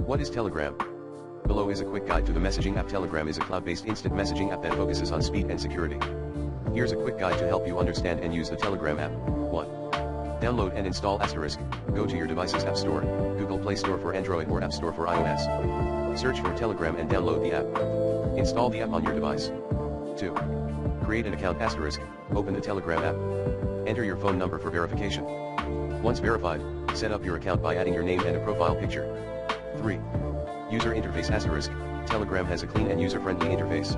What is Telegram? Below is a quick guide to the messaging app. Telegram is a cloud-based instant messaging app that focuses on speed and security. Here's a quick guide to help you understand and use the Telegram app. 1. Download and install *. Go to your device's App Store, Google Play Store for Android or App Store for iOS. Search for Telegram and download the app. Install the app on your device. 2. Create an account *. Open the Telegram app. Enter your phone number for verification. Once verified, set up your account by adding your name and a profile picture. 3. User interface *. Telegram has a clean and user-friendly interface.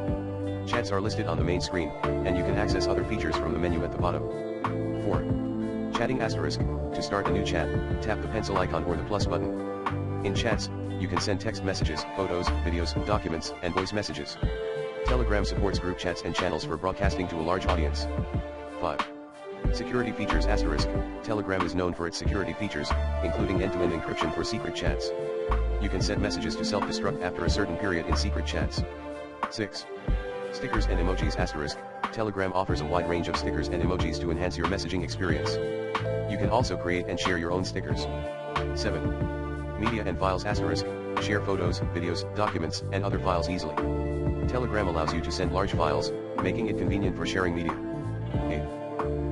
Chats are listed on the main screen, and you can access other features from the menu at the bottom. 4. Chatting *. To start a new chat, tap the pencil icon or the plus button. In chats, you can send text messages, photos, videos, documents, and voice messages. Telegram supports group chats and channels for broadcasting to a large audience. 5. Security features *. Telegram is known for its security features, including end-to-end encryption for secret chats. You can set messages to self-destruct after a certain period in secret chats. 6. Stickers and emojis *. Telegram offers a wide range of stickers and emojis to enhance your messaging experience. You can also create and share your own stickers. 7. Media and files *. Share photos, videos, documents, and other files easily. Telegram allows you to send large files, making it convenient for sharing media. 8.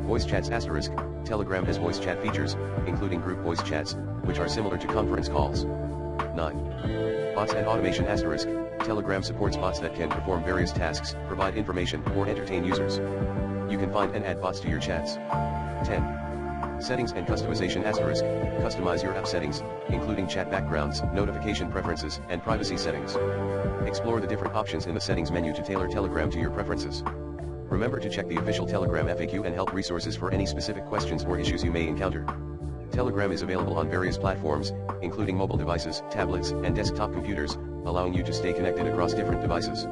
Voice chats *. Telegram has voice chat features, including group voice chats, which are similar to conference calls. 9. Bots and automation *. Telegram supports bots that can perform various tasks, provide information, or entertain users. You can find and add bots to your chats. 10. Settings and customization *. Customize your app settings, including chat backgrounds, notification preferences, and privacy settings. Explore the different options in the settings menu to tailor Telegram to your preferences. Remember to check the official Telegram FAQ and help resources for any specific questions or issues you may encounter. Telegram is available on various platforms, including mobile devices, tablets, and desktop computers, allowing you to stay connected across different devices.